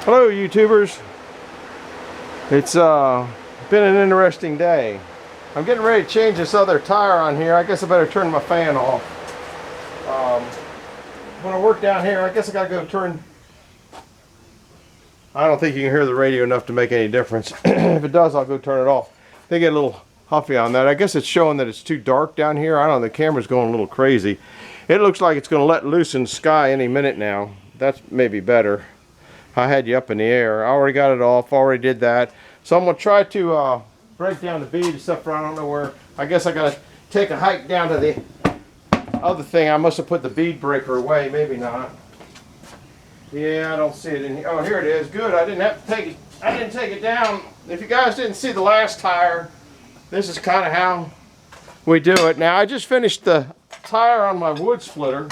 Hello YouTubers. It's been an interesting day. I'm getting ready to change this other tire on here. I guess I better turn my fan off. When I work down here, I guess I gotta go turn. I don't think you can hear the radio enough to make any difference. If it does, I'll go turn it off. They get a little huffy on that. I guess it's showing that it's too dark down here. I don't know, the camera's going a little crazy. It looks like it's gonna let loose in the sky any minute now. That's maybe better. I had you up in the air. I already got it off, already did that. So I'm gonna try to break down the bead except for I don't know where. I guess I gotta take a hike down to the other thing. I must have put the bead breaker away, maybe not. Yeah, I don't see it in here. Oh, here it is. Good, I didn't have to take it. I didn't take it down. If you guys didn't see the last tire, this is kind of how we do it. Now, I just finished the tire on my wood splitter.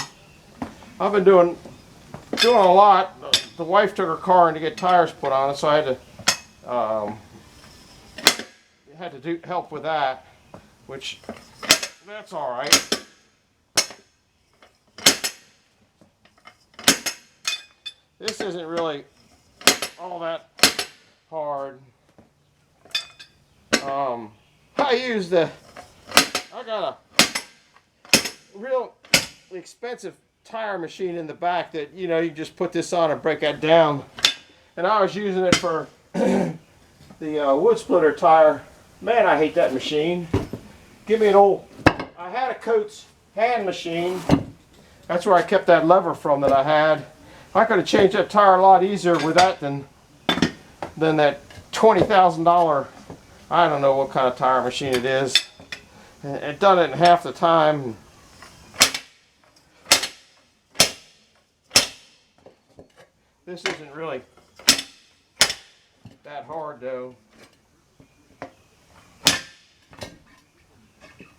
I've been doing a lot. The wife took her car in to get tires put on it, so I had to help with that, which that's all right. This isn't really all that hard. I got a real expensive tire machine in the back that, you know, you just put this on and break that down. And I was using it for the wood splitter tire. Man, I hate that machine. Give me an old, I had a Coates hand machine. That's where I kept that lever from that I had. I could have changed that tire a lot easier with that than that $20,000, I don't know what kind of tire machine it is. It done it in half the time. This isn't really that hard though.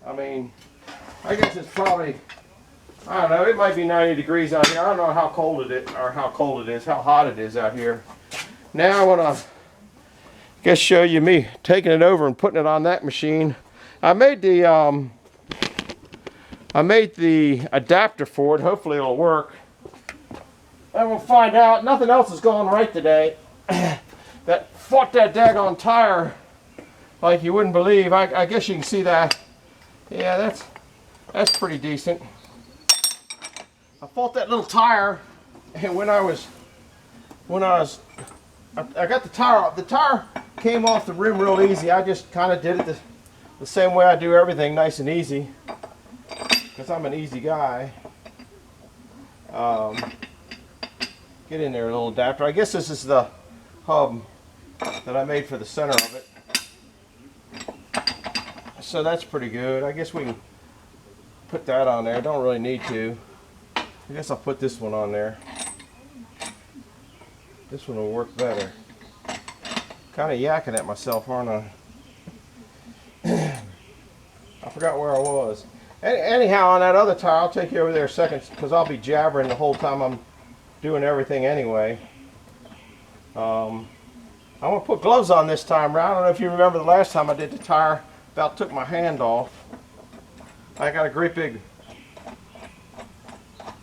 I mean, I guess it's probably, I don't know, it might be 90 degrees out here. I don't know how cold it is, or how hot it is out here. Now I want to, guess, show you me taking it over and putting it on that machine. I made the adapter for it. Hopefully it'll work. And we'll find out. Nothing else is going right today. That fought that daggone tire like you wouldn't believe. I guess you can see that. Yeah, that's pretty decent. I fought that little tire, and I got the tire off. The tire came off the rim real easy. I just kind of did it the same way I do everything, nice and easy, because I'm an easy guy. Get in there, a little adapter. I guess this is the hub that I made for the center of it. So that's pretty good. I guess we can put that on there. Don't really need to. I guess I'll put this one on there. This one will work better. Kind of yakking at myself, aren't I? I forgot where I was. Anyhow, on that other tire, I'll take you over there a second because I'll be jabbering the whole time I'm doing everything anyway. I'm going to put gloves on this time around. I don't know if you remember the last time I did the tire, about took my hand off. I got a great big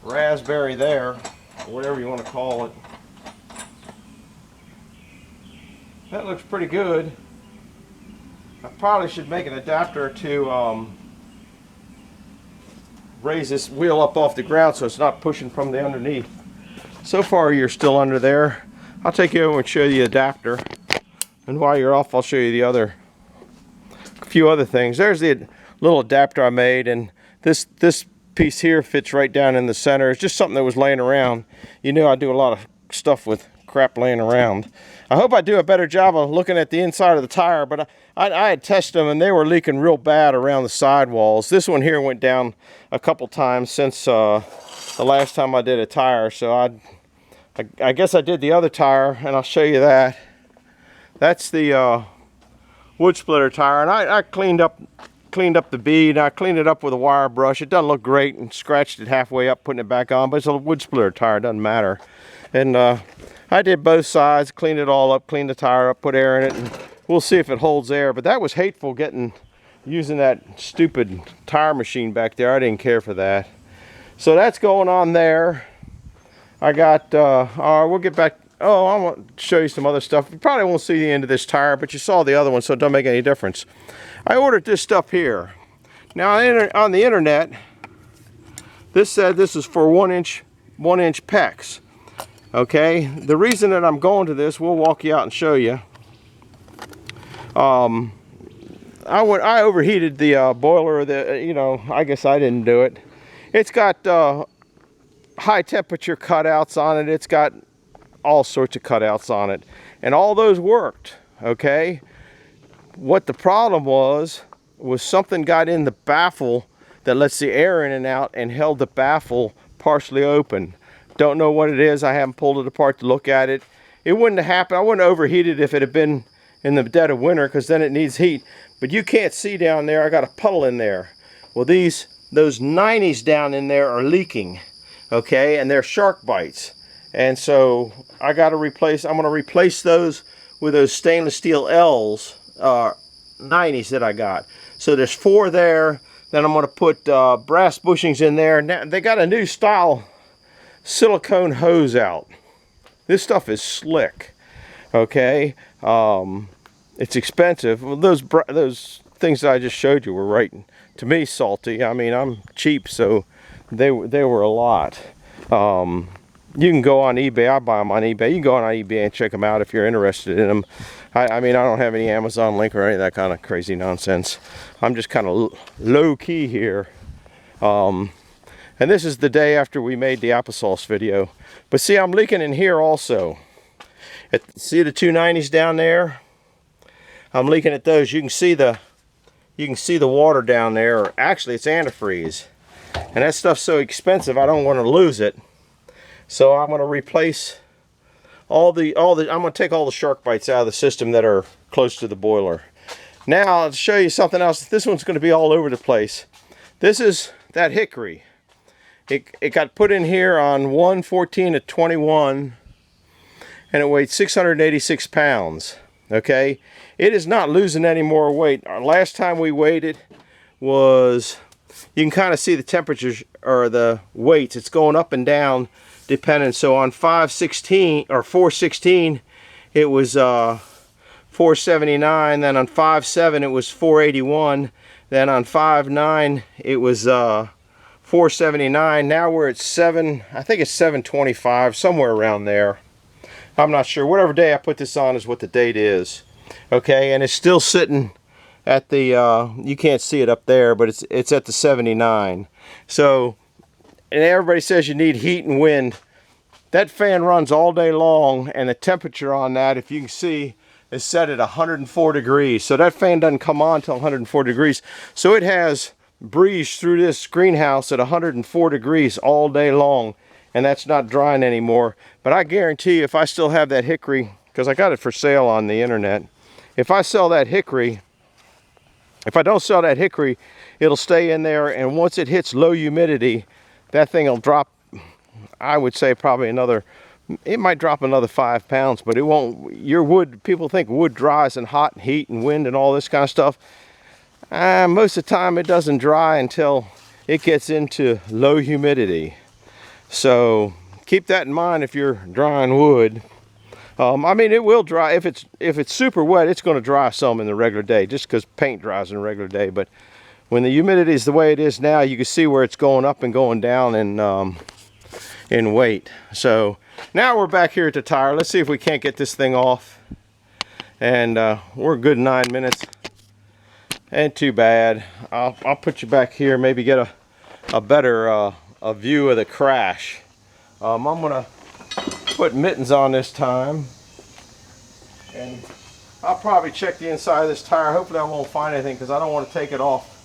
raspberry there, or whatever you want to call it. That looks pretty good. I probably should make an adapter to raise this wheel up off the ground so it's not pushing from the underneath. So far you're still under there. I'll take you over and show you the adapter. And while you're off, I'll show you the a few other things. There's the little adapter I made, and this piece here fits right down in the center. It's just something that was laying around. You know I do a lot of stuff with crap laying around. I hope I do a better job of looking at the inside of the tire, but I had tested them and they were leaking real bad around the sidewalls. This one here went down a couple times since the last time I did a tire, so I guess I did the other tire, and I'll show you that. That's the wood splitter tire, and I cleaned up the bead. I cleaned it up with a wire brush. It doesn't look great, and scratched it halfway up putting it back on, but it's a wood splitter tire, it doesn't matter. And I did both sides, cleaned it all up, cleaned the tire up, put air in it, and we'll see if it holds air. But that was hateful using that stupid tire machine back there. I didn't care for that. So that's going on there. I got, we'll get back oh, I want to show you some other stuff. You probably won't see the end of this tire, but you saw the other one, so it don't make any difference. I ordered this stuff here. Now on the internet, this said this is for 1-inch PEX. Okay, the reason that I'm going to this, we'll walk you out and show you. I overheated the boiler. I guess I didn't do it. It's got high temperature cutouts on it. It's got all sorts of cutouts on it, and all those worked. Okay, what the problem was something got in the baffle that lets the air in and out and held the baffle partially open. Don't know what it is. I haven't pulled it apart to look at it. It wouldn't have happened. I wouldn't have overheated if it had been in the dead of winter, because then it needs heat. But you can't see down there. I got a puddle in there. Well, those 90s down in there are leaking. Okay, and they're shark bites. And so I got to replace. I'm going to replace those with those stainless steel L's 90s that I got. So there's 4 there. Then I'm going to put brass bushings in there. Now they got a new style silicone hose out. This stuff is slick. Okay, it's expensive. Well, those things that I just showed you were right, to me, salty. I mean, I'm cheap, so they were a lot. You can go on eBay. I buy them on eBay. You can go on eBay and check them out if you're interested in them. I mean, I don't have any Amazon link or any of that kind of crazy nonsense. I'm just kind of low key here. And this is the day after we made the applesauce video. But see, I'm leaking in here also. See the 290s down there? I'm leaking at those. You can see the water down there. Or actually, it's antifreeze. And that stuff's so expensive, I don't want to lose it. So I'm going to replace I'm going to take all the shark bites out of the system that are close to the boiler. Now, I'll show you something else. This one's going to be all over the place. This is that hickory. It got put in here on 1/14/21, and it weighed 686 pounds. Okay, it is not losing any more weight. Our last time we weighed it was, you can kind of see the temperatures or the weights. It's going up and down depending. So on 5/16 or 4/16, it was 479. Then on 5/7, it was 481. Then on 5/9, it was 479. Now we're at I think it's 725, somewhere around there. I'm not sure. Whatever day I put this on is what the date is. Okay, and it's still sitting at the, you can't see it up there, but it's at the 79. So, and everybody says you need heat and wind. That fan runs all day long, and the temperature on that, if you can see, is set at 104 degrees. So that fan doesn't come on till 104 degrees. So it has breeze through this greenhouse at 104 degrees all day long, and that's not drying anymore. But I guarantee you, if I still have that hickory, because I got it for sale on the internet, if I sell that hickory, if I don't sell that hickory, it'll stay in there, and once it hits low humidity, that thing will drop, I would say probably another, it might drop another 5 pounds, but it won't. Your wood, people think wood dries in hot and heat and wind and all this kind of stuff. Most of the time it doesn't dry until it gets into low humidity. So keep that in mind if you're drying wood. I mean, it will dry. If it's super wet, it's going to dry some in the regular day, just because paint dries in a regular day. But when the humidity is the way it is now, you can see where it's going up and going down in weight. So now we're back here at the tire. Let's see if we can't get this thing off. And we're a good 9 minutes. Ain't too bad. I'll put you back here, maybe get a better a view of the crash. I'm gonna put mittens on this time, and I'll probably check the inside of this tire. Hopefully I won't find anything, because I don't want to take it off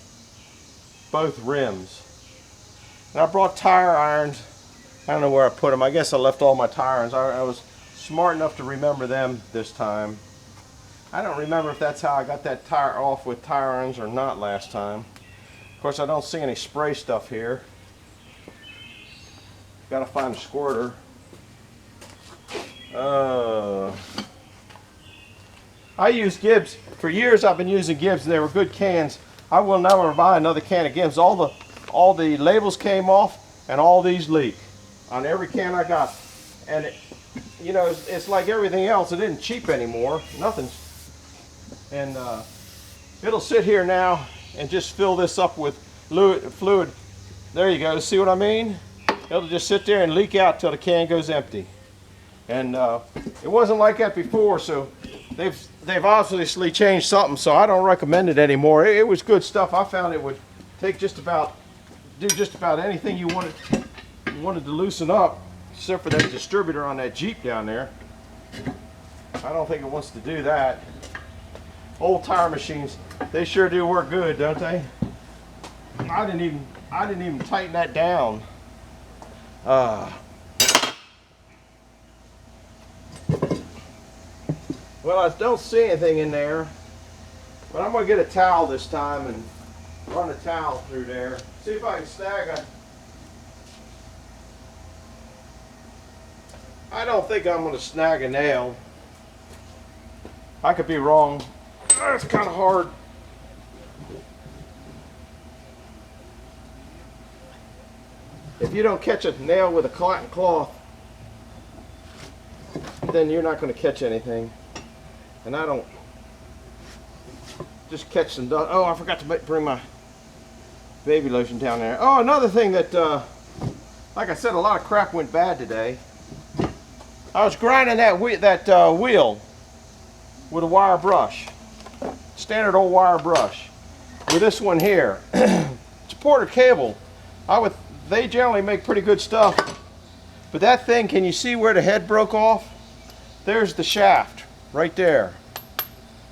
both rims. And I brought tire irons. I don't know where I put them. I guess I left all my tire irons. I was smart enough to remember them this time. I don't remember if that's how I got that tire off with tire irons or not last time. Of course, I don't see any spray stuff here. Gotta find a squirter. I use Gibbs. For years I've been using Gibbs. They were good cans. I will never buy another can of Gibbs. All the labels came off, and all these leak on every can I got. And you know, it's like everything else. It isn't cheap anymore. Nothing's. And it'll sit here now and just fill this up with fluid. There you go. See what I mean? It'll just sit there and leak out till the can goes empty. And it wasn't like that before, so they've obviously changed something. So I don't recommend it anymore. It was good stuff. I found it would take do just about anything you wanted to loosen up, except for that distributor on that Jeep down there. I don't think it wants to do that. Old tire machines, they sure do work good, don't they? I didn't even tighten that down. Well, I don't see anything in there, but I'm gonna get a towel this time and run a towel through there. See if I can snag a. I don't think I'm gonna snag a nail. I could be wrong. It's kind of hard. If you don't catch a nail with a cotton cloth, then you're not going to catch anything. And I don't just catch some dust. Oh, I forgot to bring my baby lotion down there. Oh, another thing that, like I said, a lot of crap went bad today. I was grinding that wheel with a wire brush, standard old wire brush, with this one here. It's a Porter cable. They generally make pretty good stuff, but that thing, can you see where the head broke off? There's the shaft right there.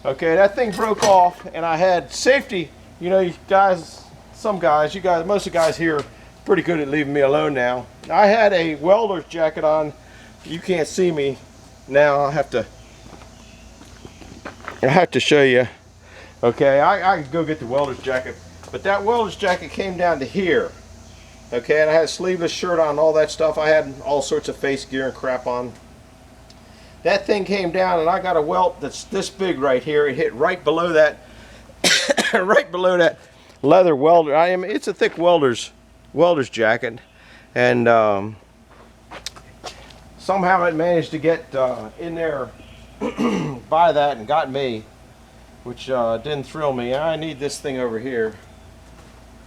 Okay, that thing broke off, and I had safety. You know, you guys, most of the guys here are pretty good at leaving me alone now. I had a welder's jacket on. You can't see me now. I have to show you. Okay, I could go get the welder's jacket, but that welder's jacket came down to here. Okay, and I had a sleeveless shirt on, all that stuff. I had all sorts of face gear and crap on. That thing came down, and I got a welt that's this big right here. It hit right below that, right below that leather welder. It's a thick welder's jacket, and somehow it managed to get in there by that and got me, which didn't thrill me. I need this thing over here.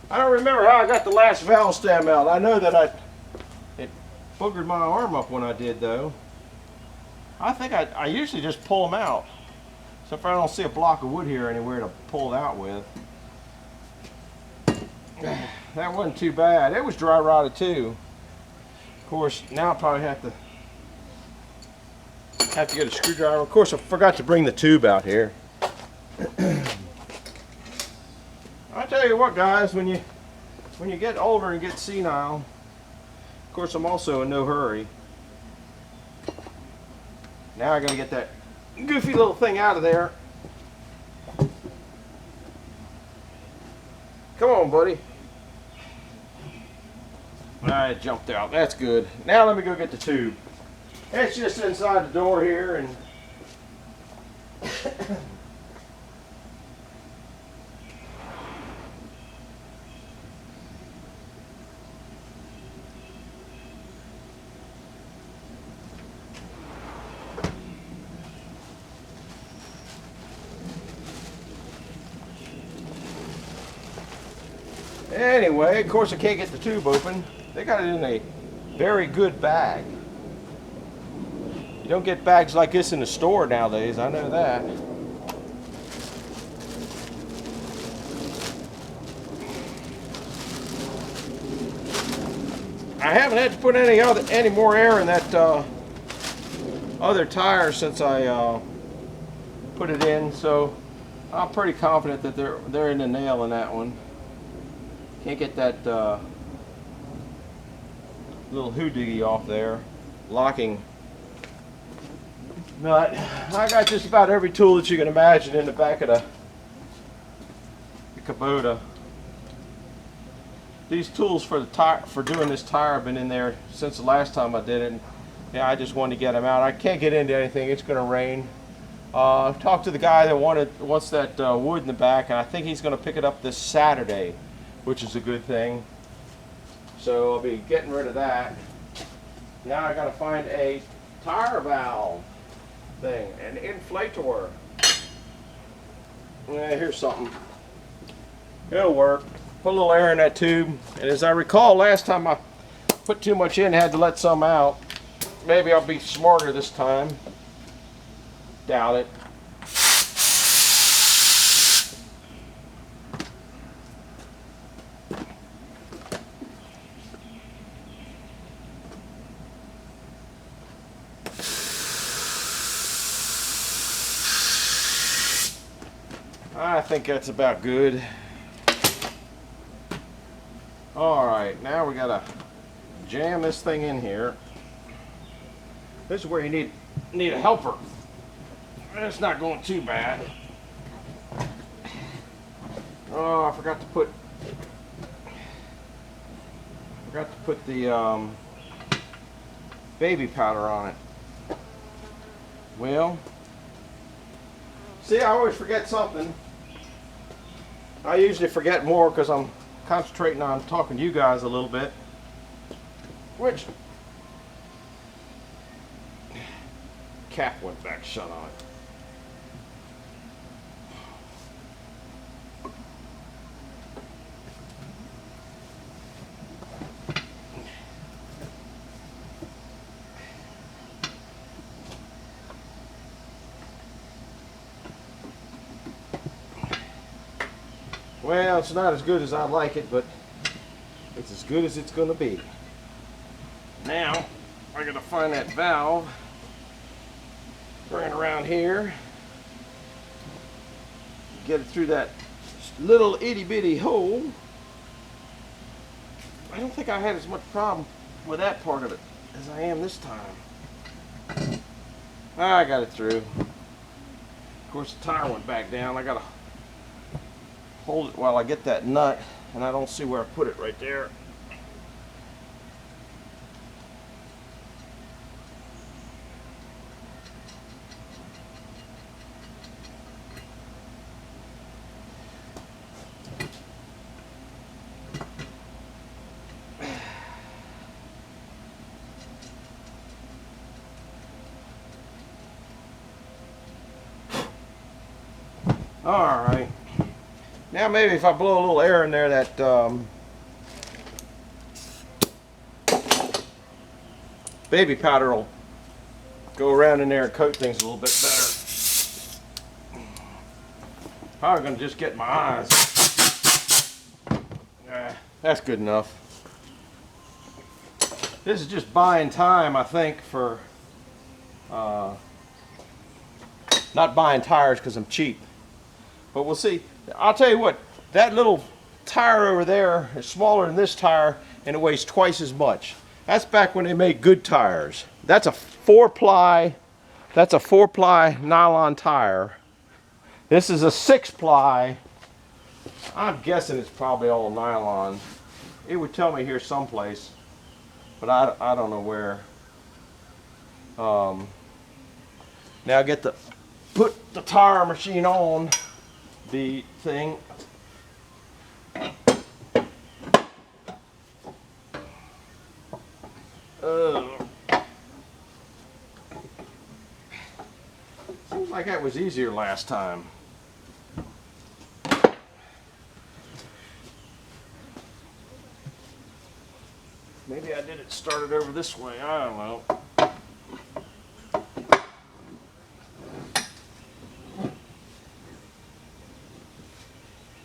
I don't remember how I got the last valve stem out. I know that it boogered my arm up when I did, though. I think I usually just pull them out. So if I don't see a block of wood here anywhere to pull it out with. That wasn't too bad. It was dry rotted too. Of course, now I probably have to get a screwdriver. Of course, I forgot to bring the tube out here. I tell you what, guys, when you get older and get senile, of course, I'm also in no hurry. Now I gotta get that goofy little thing out of there. Come on, buddy. I jumped out. That's good. Now let me go get the tube. It's just inside the door here, and anyway, of course I can't get the tube open. They got it in a very good bag. You don't get bags like this in the store nowadays, I know that. I haven't had to put any more air in that other tire since I put it in, so I'm pretty confident that they're in the nail in that one. Can't get that little hoodie off there, locking nut. I got just about every tool that you can imagine in the back of the Kubota. These tools for doing this tire have been in there since the last time I did it. And, yeah, I just wanted to get them out. I can't get into anything. It's going to rain. Talked to the guy that wants that wood in the back, and I think he's going to pick it up this Saturday, which is a good thing. So I'll be getting rid of that. Now I got to find a tire valve thing, an inflator. Here's something. It'll work. Put a little air in that tube, and as I recall, last time I put too much in, had to let some out. Maybe I'll be smarter this time. Doubt it. I think that's about good. Alright, now we gotta jam this thing in here. This is where you need a helper. It's not going too bad. Oh, I forgot to put the baby powder on it. Well, see, I always forget something. I usually forget more because I'm concentrating on talking to you guys a little bit. Which cap went back shut on it. Well, it's not as good as I like it, but it's as good as it's going to be. Now, I got to find that valve. Bring it around here. Get it through that little itty bitty hole. I don't think I had as much problem with that part of it as I am this time. I got it through. Of course, the tire went back down. I got to hold it while I get that nut, and I don't see where I put it right there. All right. Now maybe if I blow a little air in there, that baby powder will go around in there and coat things a little bit better. Probably gonna just get my eyes. That's good enough. This is just buying time, I think, for not buying tires because I'm cheap. But we'll see. I'll tell you what, that little tire over there is smaller than this tire and it weighs twice as much. That's back when they made good tires. That's a 4-ply nylon tire. This is a 6-ply. I'm guessing it's probably all nylon. It would tell me here someplace, but I don't know where. Now I get to put the tire machine on the thing. Seems like that was easier last time. Maybe I did it started over this way, I don't know.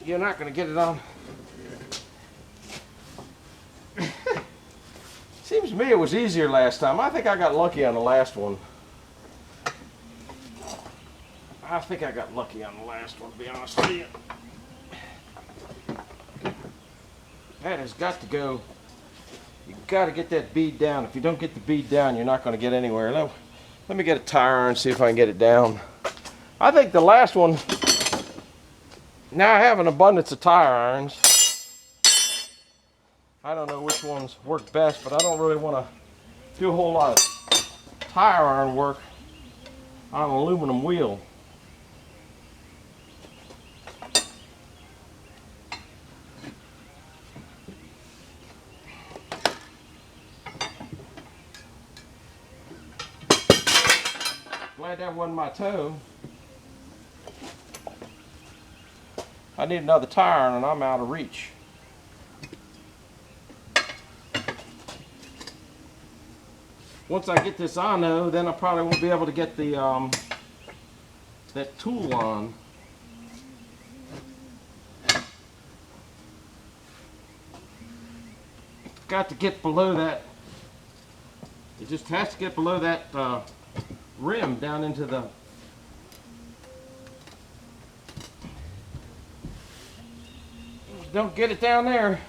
You're not going to get it on. Seems to me it was easier last time. I think I got lucky on the last one. To be honest with you. That has got to go. You got to get that bead down. If you don't get the bead down, you're not going to get anywhere. Let me get a tire iron and see if I can get it down. I think the last one. Now I have an abundance of tire irons. I don't know which ones work best, but I don't really want to do a whole lot of tire iron work on an aluminum wheel. Glad that wasn't my toe. I need another tire and I'm out of reach. Once I get this on though, then I probably won't be able to get the that tool on. Got to get below that. It just has to get below that rim down into the. Don't get it down there,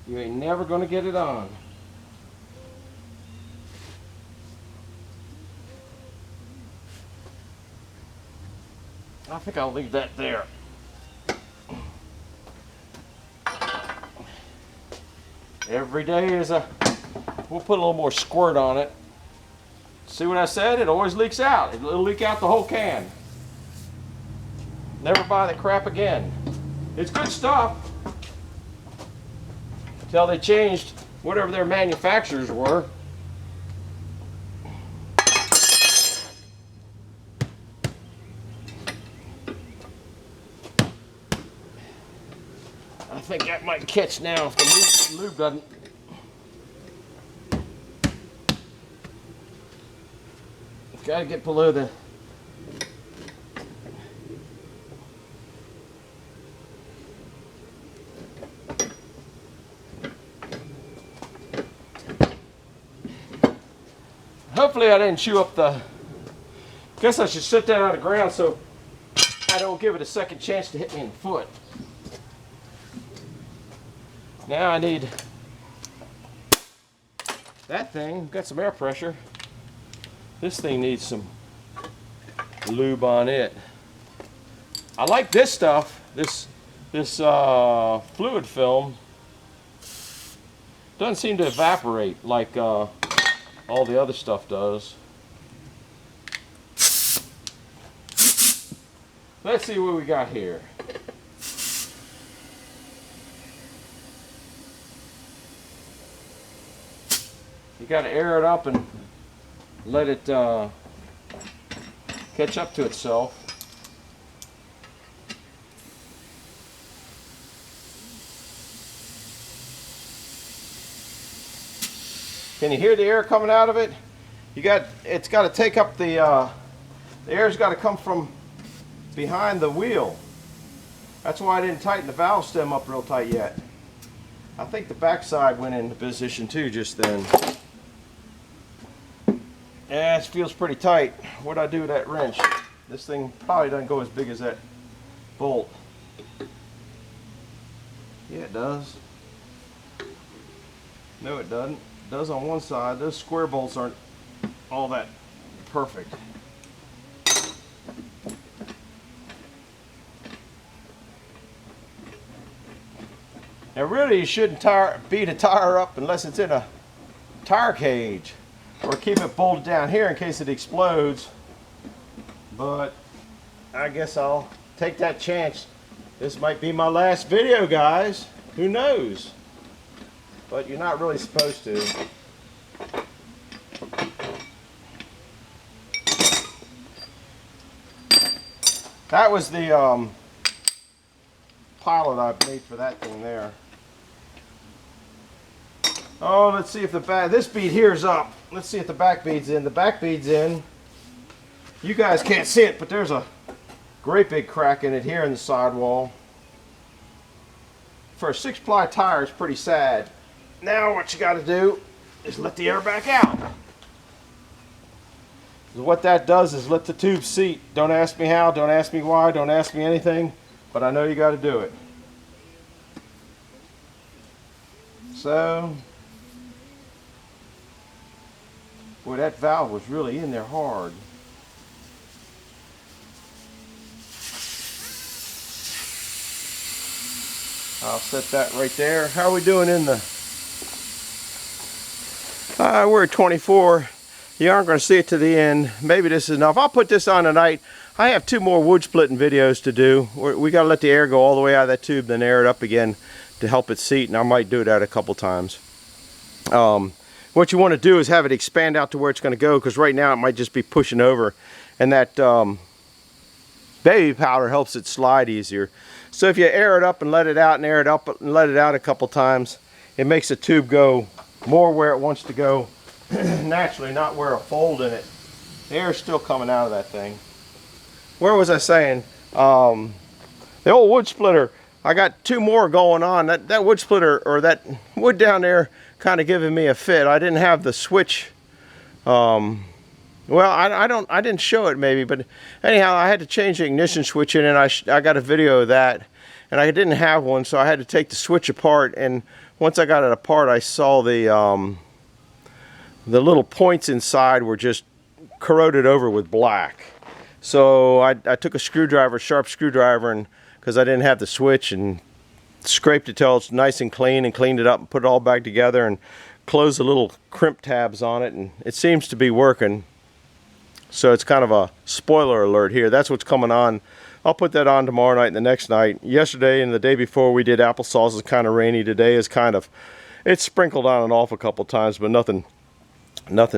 you ain't never gonna get it on. I think I'll leave that there. Every day is a, we'll put a little more squirt on it. See what I said? It always leaks out. It'll leak out the whole can. Never buy the crap again. It's good stuff. Until they changed whatever their manufacturers were. I think that might catch now if the lube doesn't. Got to get below the. Hopefully I didn't chew up the. Guess I should set that on the ground so I don't give it a second chance to hit me in the foot. Now I need that thing. Got some air pressure. This thing needs some lube on it. I like this stuff. This fluid film doesn't seem to evaporate like all the other stuff does. Let's see what we got here. You got to air it up and let it catch up to itself. Can you hear the air coming out of it? It's got to take up the air's got to come from behind the wheel. That's why I didn't tighten the valve stem up real tight yet. I think the backside went into position too just then. Yeah, it feels pretty tight. What'd I do with that wrench? This thing probably doesn't go as big as that bolt. Yeah, it does. No, it doesn't. It does on one side. Those square bolts aren't all that perfect. Now really you shouldn't beat a tire up unless it's in a tire cage, or keep it bolted down here in case it explodes. But I guess I'll take that chance. This might be my last video, guys. Who knows? But you're not really supposed to. That was the pilot I made for that thing there. Oh, let's see if the back, this bead here is up. Let's see if the back bead's in. The back bead's in. You guys can't see it, but there's a great big crack in it here in the sidewall. For a 6-ply tire, it's pretty sad. Now what you got to do is let the air back out. What that does is let the tube seat. Don't ask me how, don't ask me why, don't ask me anything, but I know you got to do it. So, boy, that valve was really in there hard. I'll set that right there. How are we doing in the... we're at 24. You aren't going to see it to the end. Maybe this is enough. I'll put this on tonight. I have 2 more wood splitting videos to do. We got to let the air go all the way out of that tube, then air it up again to help it seat, and I might do that a couple times. When what you want to do is have it expand out to where it's going to go, because right now it might just be pushing over, and that baby powder helps it slide easier. So if you air it up and let it out and air it up and let it out a couple times, it makes the tube go more where it wants to go naturally, not where a fold in it. The air is still coming out of that thing. Where was I saying? The old wood splitter, I got 2 more going on. That wood splitter, or that wood down there, kind of giving me a fit. I didn't have the switch. Well, I didn't show it maybe, but anyhow, I had to change the ignition switch in, and I got a video of that, and I didn't have one, so I had to take the switch apart. And once I got it apart, I saw the little points inside were just corroded over with black. So I took a screwdriver, sharp screwdriver, and because I didn't have the switch, and scraped it till it's nice and clean, and cleaned it up and put it all back together, and closed the little crimp tabs on it, and it seems to be working. So it's kind of a spoiler alert here. That's what's coming on. I'll put that on tomorrow night and the next night. Yesterday and the day before we did applesauce. Is kind of rainy. Today is kind of, it's sprinkled on and off a couple times, but nothing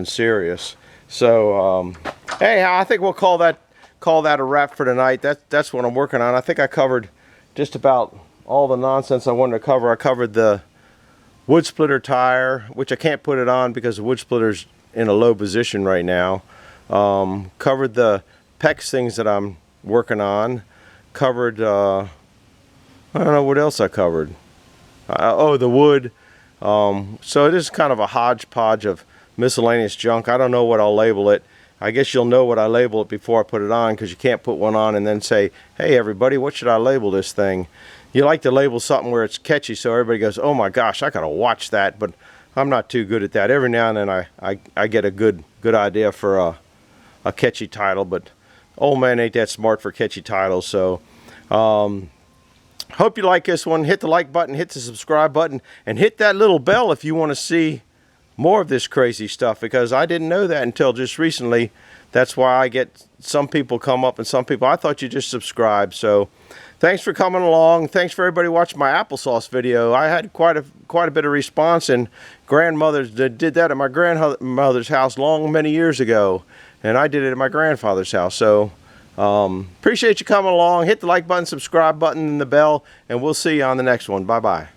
serious. So hey, I think we'll call that a wrap for tonight. That's what I'm working on. I think I covered just about all the nonsense I wanted to cover. I covered the wood splitter tire, which I can't put it on because the wood splitter's in a low position right now. Covered the PEX things that I'm working on. Covered, I don't know what else I covered. Oh, the wood. So it is kind of a hodgepodge of miscellaneous junk. I don't know what I'll label it. I guess you'll know what I label it before I put it on, because you can't put one on and then say, hey everybody, what should I label this thing? You like to label something where it's catchy so everybody goes, oh my gosh, I gotta watch that. But I'm not too good at that. Every now and then I get a good idea for a catchy title, but old man ain't that smart for catchy titles. So hope you like this one. Hit the like button, hit the subscribe button, and hit that little bell if you want to see more of this crazy stuff, because I didn't know that until just recently. That's why I get some people come up and some people, I thought you just subscribed. So thanks for coming along. Thanks for everybody watching my applesauce video. I had quite a bit of response, and grandmothers did that at my grandmother's house many years ago, and I did it at my grandfather's house. So appreciate you coming along. Hit the like button, subscribe button, and the bell, and we'll see you on the next one. Bye bye.